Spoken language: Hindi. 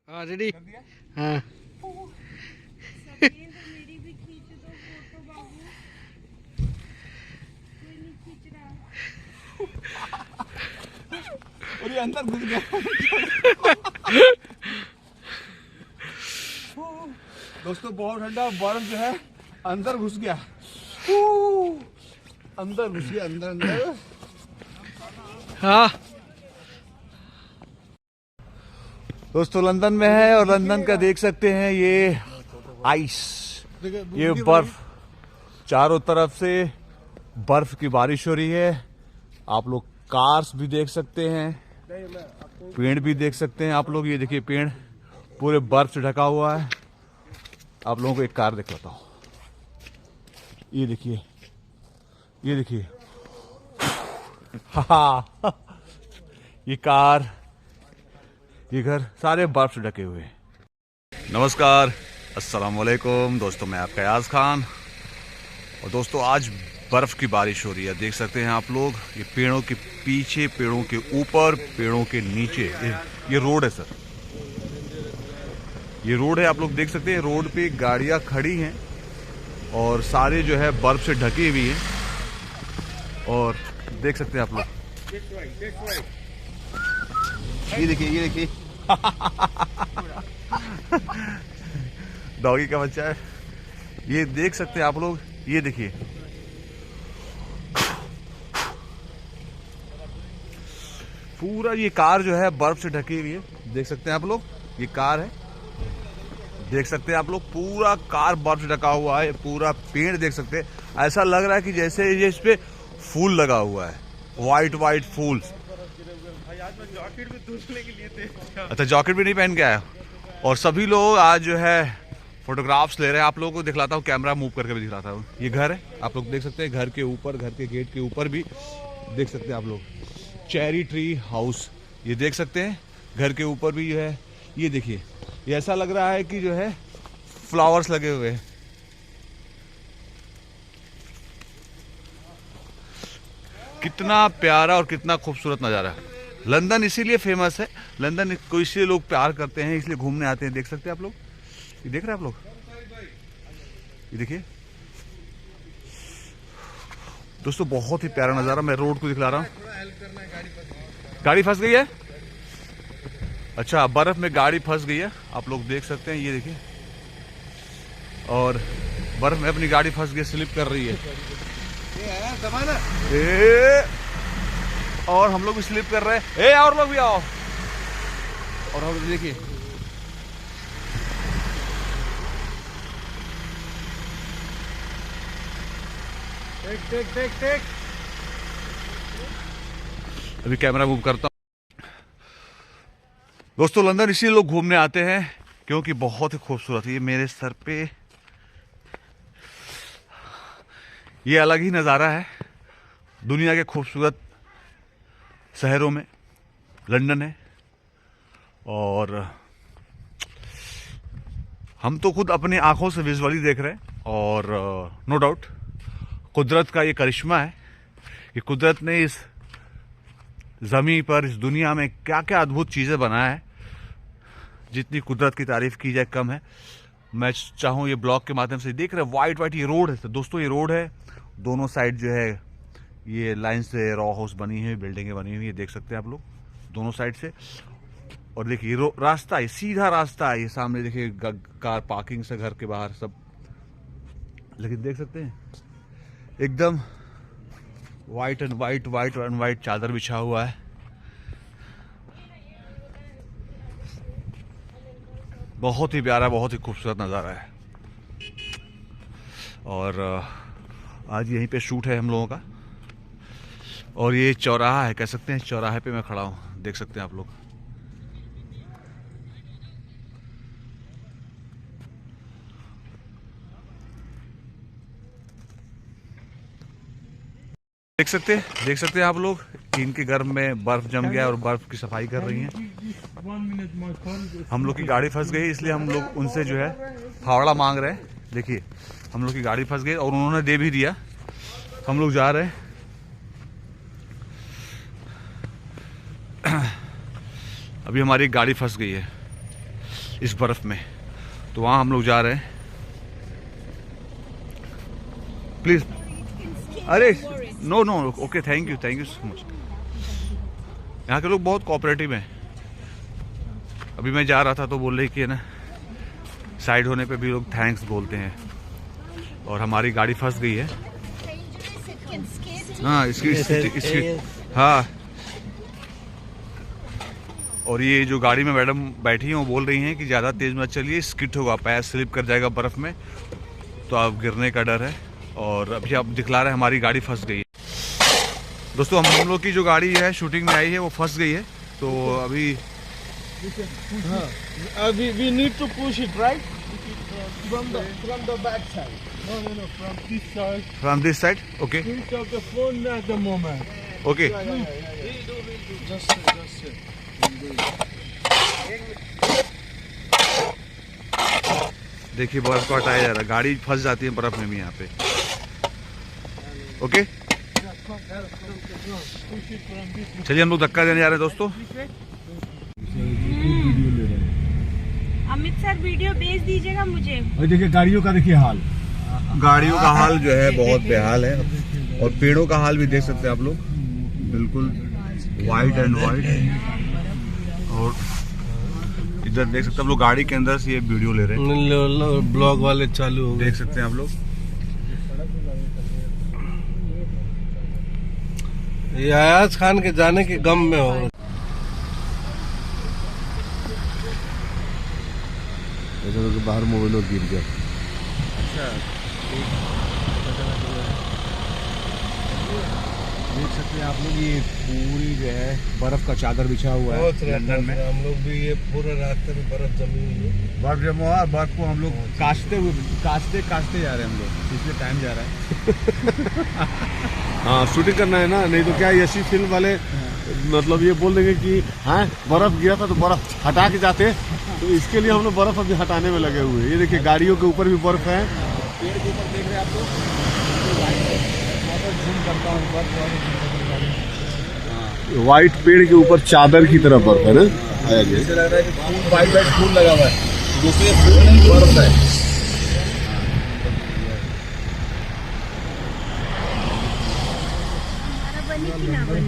हाँ रेडी। हाँ मेरी भी खींच दो फोटो बाबू। कोई नहीं खींच रहा। और ये अंदर घुस गया। दोस्तों बहुत ठंडा, बर्फ जो है अंदर घुस गया। अंदर घुस गया, अंदर अंदर। हाँ दोस्तों लंदन में है और लंदन का देख सकते हैं ये आइस, ये बर्फ, चारों तरफ से बर्फ की बारिश हो रही है। आप लोग कार्स भी देख सकते हैं, पेड़ भी देख सकते हैं आप लोग। ये देखिए पेड़ पूरे बर्फ से ढका हुआ है। आप लोगों को एक कार दिखाता हूँ, ये देखिए, ये देखिए। हाँ ये कार, ये घर सारे बर्फ से ढके हुए हैं। नमस्कार, अस्सलाम वालेकुम दोस्तों, मैं आपका याज खान। और दोस्तों आज बर्फ की बारिश हो रही है, देख सकते हैं आप लोग। ये पेड़ों के पीछे, पेड़ों के ऊपर, पेड़ों के नीचे ये रोड है सर, ये रोड है। आप लोग देख सकते हैं रोड पे गाड़ियां खड़ी हैं और सारे जो है बर्फ से ढकी हुई हैं। और देख सकते हैं आप लोग, ये देखिए, ये देखिए। डॉगी का बच्चा है, ये देख सकते हैं आप लोग। ये देखिए, पूरा ये कार जो है बर्फ से ढकी हुई है, देख सकते हैं आप लोग। ये कार है, देख सकते हैं आप लोग, पूरा कार बर्फ से ढका हुआ है। पूरा पेड़ देख सकते हैं, ऐसा लग रहा है कि जैसे ये इस पे फूल लगा हुआ है, वाइट वाइट फूल्स। जॉकेट भी दूसरे के लिए थे। अच्छा जॉकेट भी नहीं पहन के आया। और सभी लोग आज जो है फोटोग्राफ्स ले रहे हैं। आप लोगों को दिखलाता हूँ, कैमरा मूव करके भी दिखलाता हूँ। ये घर है, आप लोग देख सकते हैं, घर के ऊपर, घर के गेट के ऊपर भी देख सकते हैं आप लोग चेरी ट्री हाउस, ये देख सकते हैं। घर के ऊपर भी जो है, ये देखिए, ये ऐसा लग रहा है कि जो है फ्लावर्स लगे हुए हैं। कितना प्यारा और कितना खूबसूरत नज़ारा है। लंदन इसीलिए फेमस है, लंदन को इसलिए लोग प्यार करते हैं, इसलिए घूमने आते हैं। देख सकते हैं आप लोग, ये देख रहे हैं आप लोग, ये देखिए दोस्तों, बहुत ही प्यारा नज़ारा। मैं रोड को दिखला रहा हूँ। गाड़ी फंस गई है, अच्छा बर्फ में गाड़ी फंस गई है, आप लोग देख सकते हैं। ये देखिए, और बर्फ में अपनी गाड़ी फंस गई, स्लिप कर रही है। और हम लोग भी स्लिप कर रहे हैं। और लोग भी आओ। और हम देखिए, टेक अभी कैमरा मूव करता हूँ। दोस्तों लंदन इसीलिए लोग घूमने आते हैं क्योंकि बहुत ही खूबसूरत है। ये मेरे सर पे ये अलग ही नज़ारा है। दुनिया के खूबसूरत शहरों में लंदन है, और हम तो खुद अपनी आंखों से विजुअली देख रहे हैं। और नो डाउट कुदरत का ये करिश्मा है कि कुदरत ने इस ज़मीन पर, इस दुनिया में क्या क्या अद्भुत चीज़ें बनाया है। जितनी कुदरत की तारीफ की जाए कम है। मैं चाहूँ ये ब्लॉग के माध्यम से, देख रहे हैं वाइट वाइट ये रोड है दोस्तों, ये रोड है। दोनों साइड जो है ये लाइन से रॉ हाउस बनी हुई, बिल्डिंगें बनी हुई है, देख सकते हैं आप लोग दोनों साइड से। और देखिए रास्ता है, सीधा रास्ता है। ये सामने देखिए कार पार्किंग से घर के बाहर सब, लेकिन देख सकते हैं एकदम white and white, white and white चादर बिछा हुआ है। बहुत ही प्यारा, बहुत ही खूबसूरत नज़ारा है। और आज यहीं पे शूट है हम लोगों का। और ये चौराहा है, कह सकते हैं चौराहे पे मैं खड़ा हूँ, देख सकते हैं आप लोग। देख सकते हैं आप लोग, इनके घर में बर्फ जम गया और बर्फ की सफाई कर रही हैं। हम लोग की गाड़ी फंस गई, इसलिए हम लोग उनसे जो है फावड़ा मांग रहे हैं। देखिए हम लोग की गाड़ी फंस गई और उन्होंने दे भी दिया। हम लोग जा रहे हैं। अभी हमारी गाड़ी फंस गई है। इस बर्फ़ में। तो वहाँ हम लोग जा रहे हैं। प्लीज़, अरे no no, okay, thank you so much. यहाँ के लोग बहुत कोऑपरेटिव हैं। अभी मैं जा रहा था तो बोल रहे कि है ना, साइड होने पे भी लोग थैंक्स बोलते हैं। और हमारी गाड़ी फंस गई है। हाँ, इसकी हाँ। और ये जो गाड़ी में मैडम बैठी हैं वो बोल रही हैं कि ज़्यादा तेज़ मत चलिए, स्किट होगा, पैर स्लिप कर जाएगा बर्फ़ में, तो आप गिरने का डर है। और अभी आप दिखला रहे हैं हमारी गाड़ी फंस गई है। दोस्तों, हम लोग की जो गाड़ी है शूटिंग में आई है वो फंस गई है। तो अभी we need to push it, right? From the back side. No, from this side. From this side, okay Switch off the phone at the moment. Okay. Just देखिए बर्फ को हटाया जा रहा है, गाड़ी फंस जाती है बर्फ में भी यहाँ पे। ओके, चलिए हम लोग धक्का देने जा रहे हैं दोस्तों। अमित सर वीडियो भेज दीजिएगा मुझे। और देखिए गाड़ियों का देखिए हाल, गाड़ियों का हाल जो है बहुत बेहाल है। और पेड़ों का हाल भी देख सकते हैं आप लोग, बिल्कुल वाइट एंड वाइट। और इधर देख सकते हैं आप लोग, गाड़ी के अंदर से ये वीडियो ले रहे हैं। ब्लॉग वाले चालू हो गए। देख सकते हैं आप लोग, ये अयाज खान के जाने के गम में हो। बाहर मोबाइल गिर गया। देख सकते हैं आप लोग, ये पूरी जो है बर्फ का चादर बिछा हुआ है लंदन में। हम लोग भी ये पूरे रास्ते में बर्फ जमी हुई है। बर्फ जमा हुआ, बर्फ को हम लोग काटते जा रहे हैं हम लोग, इसलिए टाइम जा रहा है। हाँ, शूटिंग करना है ना, नहीं तो क्या यशी फिल्म वाले मतलब ये बोल देंगे कि हाँ बर्फ गिरा था तो बर्फ हटा के जाते। तो इसके लिए हम लोग बर्फ अभी हटाने में लगे हुए हैं। ये देखिए गाड़ियों के ऊपर भी बर्फ है। पेड़ के ऊपर देख रहे हैं आप लोग, व्हाइट पेड़ के ऊपर चादर की तरह बर्फ है ना, आया गया। लग रहा है कि फूल वाइट फूल लगा हुआ है, दूसरे फूल नहीं बर्फ है। बनी कि ना बनी।